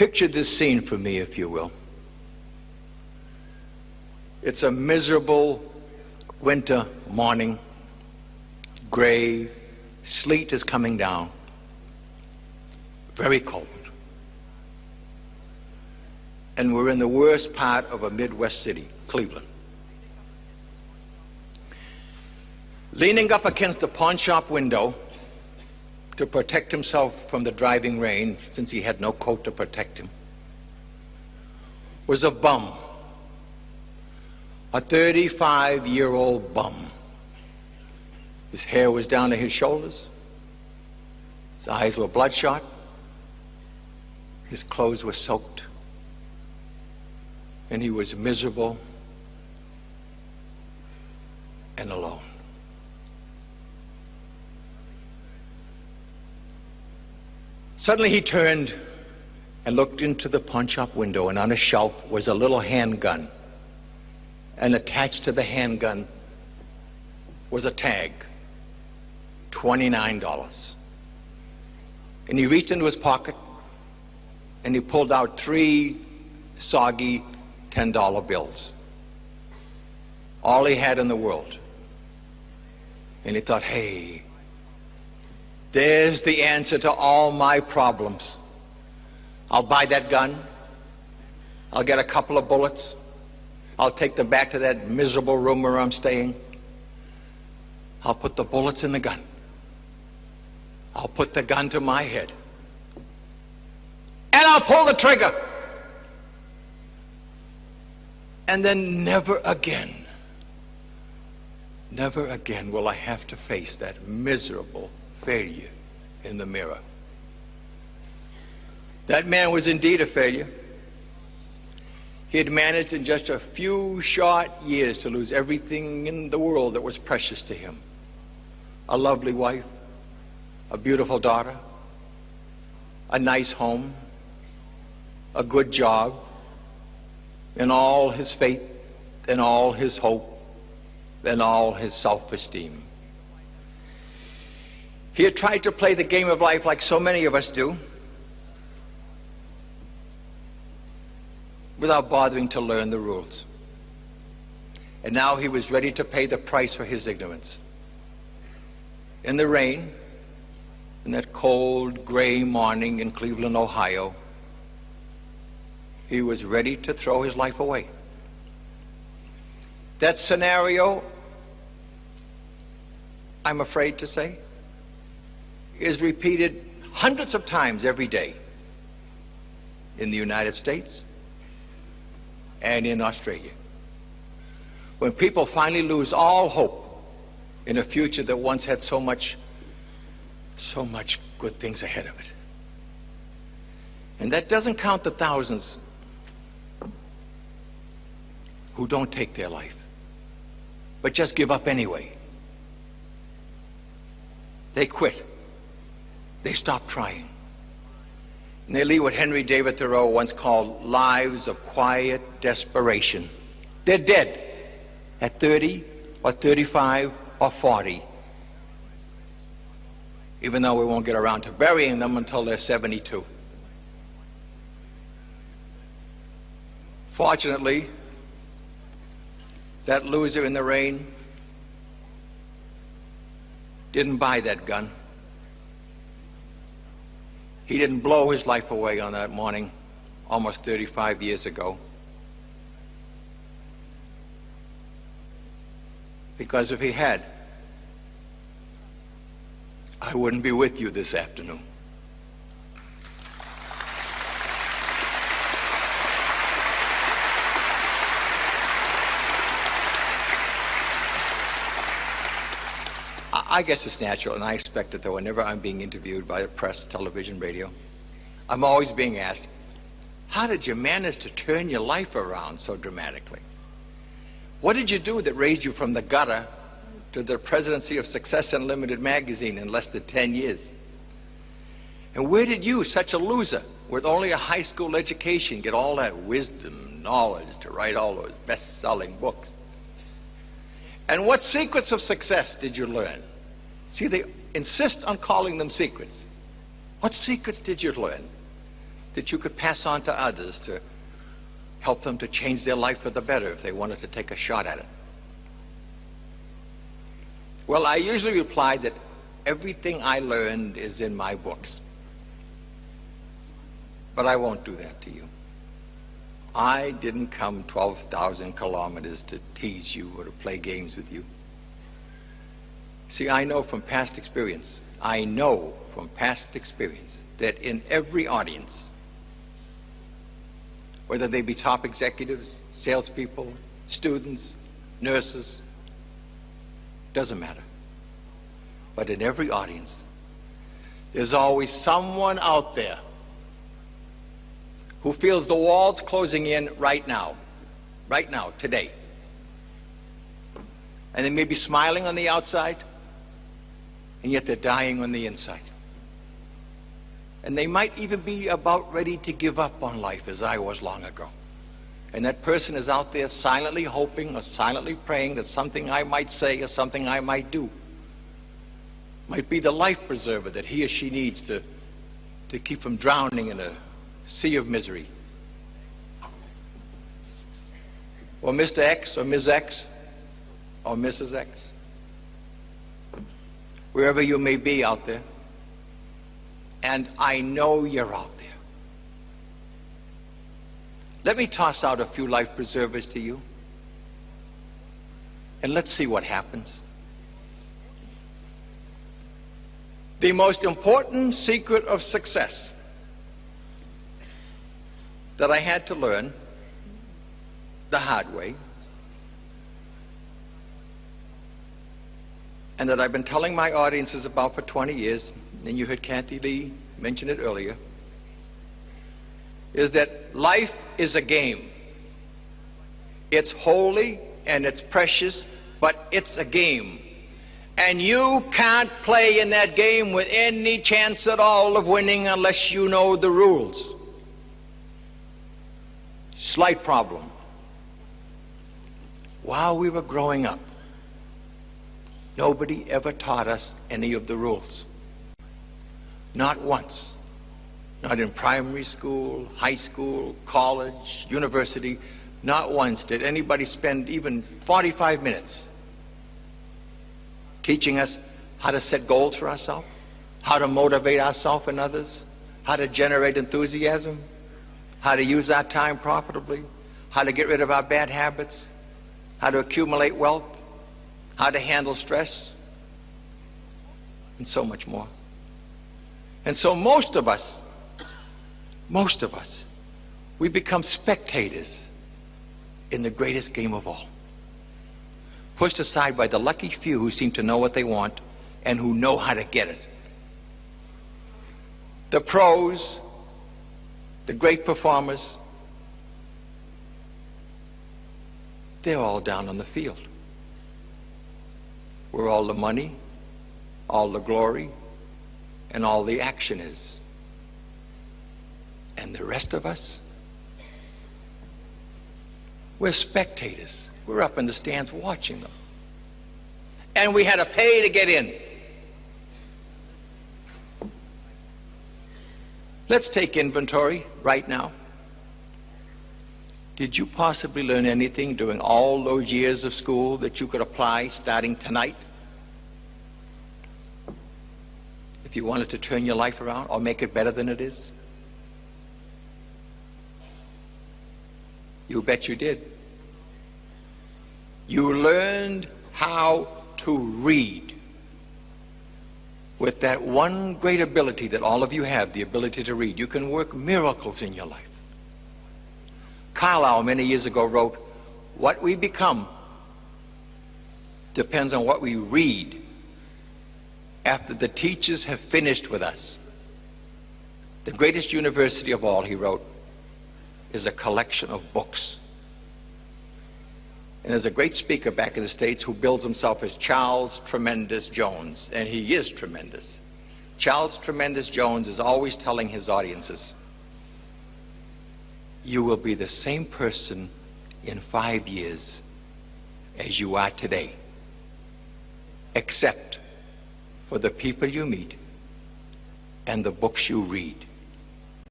Picture this scene for me, if you will. It's a miserable winter morning. Gray, sleet is coming down. Very cold. And we're in the worst part of a Midwest city, Cleveland. Leaning up against the pawn shop window to protect himself from the driving rain, since he had no coat to protect him, was a bum. A 35-year-old bum. His hair was down to his shoulders. His eyes were bloodshot. His clothes were soaked. And he was miserable and alone. Suddenly he turned and looked into the pawn shop window, and on a shelf was a little handgun. And attached to the handgun was a tag, $29. And he reached into his pocket and he pulled out 3 soggy $10 bills. All he had in the world. And he thought, hey, there's the answer to all my problems. I'll buy that gun. I'll get a couple of bullets. I'll take them back to that miserable room where I'm staying. I'll put the bullets in the gun. I'll put the gun to my head. And I'll pull the trigger. And then never again will I have to face that miserable failure in the mirror. That man was indeed a failure. He had managed in just a few short years to lose everything in the world that was precious to him. A lovely wife, a beautiful daughter, a nice home, a good job, and all his faith and all his hope and all his self-esteem. He had tried to play the game of life like so many of us do, without bothering to learn the rules. And now he was ready to pay the price for his ignorance. In the rain, in that cold, gray morning in Cleveland, Ohio, he was ready to throw his life away. That scenario, I'm afraid to say, is repeated hundreds of times every day in the United States and in Australia. When people finally lose all hope in a future that once had so much good things ahead of it. And that doesn't count the thousands who don't take their life, but just give up anyway. They quit. They stop trying. And they lead what Henry David Thoreau once called lives of quiet desperation. They're dead at 30 or 35 or 40, even though we won't get around to burying them until they're 72. Fortunately, that loser in the rain didn't buy that gun. He didn't blow his life away on that morning almost 35 years ago. Because if he had, I wouldn't be with you this afternoon. I guess it's natural, and I expect it, that whenever I'm being interviewed by the press, television, radio, I'm always being asked, how did you manage to turn your life around so dramatically? What did you do that raised you from the gutter to the presidency of Success Unlimited magazine in less than 10 years? And where did you, such a loser, with only a high school education, get all that wisdom, knowledge to write all those best-selling books? And what secrets of success did you learn? See, they insist on calling them secrets. What secrets did you learn? that you could pass on to others to help them to change their life for the better if they wanted to take a shot at it? Well, I usually reply that everything I learned is in my books. But I won't do that to you. I didn't come 12,000 kilometers to tease you or to play games with you. See, I know from past experience that in every audience, whether they be top executives, salespeople, students, nurses, doesn't matter. But in every audience, there's always someone out there who feels the walls closing in right now, today. And they may be smiling on the outside, and yet they're dying on the inside. And they might even be about ready to give up on life, as I was long ago. And that person is out there silently hoping or silently praying that something I might say or something I might do might be the life preserver that he or she needs to keep from drowning in a sea of misery. Or Mr. X or Ms. X or Mrs. X, wherever you may be out there, and I know you're out there. Let me toss out a few life preservers to you, and let's see what happens. The most important secret of success that I had to learn the hard way, and that I've been telling my audiences about for 20 years, and you heard Kathy Lee mention it earlier, is that life is a game. It's holy and it's precious, but it's a game. And you can't play in that game with any chance at all of winning unless you know the rules. Slight problem. While we were growing up, nobody ever taught us any of the rules. Not once. Not in primary school, high school, college, university. Not once did anybody spend even 45 minutes teaching us how to set goals for ourselves, how to motivate ourselves and others, how to generate enthusiasm, how to use our time profitably, how to get rid of our bad habits, how to accumulate wealth, how to handle stress, and so much more. And so most of us, we become spectators in the greatest game of all, pushed aside by the lucky few who seem to know what they want and who know how to get it. The pros, the great performers, they're all down on the field, where all the money, all the glory, and all the action is. And the rest of us, we're spectators. We're up in the stands watching them. And we had to pay to get in. Let's take inventory right now. Did you possibly learn anything during all those years of school that you could apply starting tonight? If you wanted to turn your life around or make it better than it is? You bet you did. You learned how to read with that one great ability that all of you have, the ability to read. You can work miracles in your life. Carlyle many years ago wrote, "What we become depends on what we read after the teachers have finished with us." The greatest university of all, he wrote, is a collection of books. And there's a great speaker back in the States who bills himself as Charles Tremendous Jones, and he is tremendous. Charles Tremendous Jones is always telling his audiences, you will be the same person in 5 years as you are today, except for the people you meet and the books you read.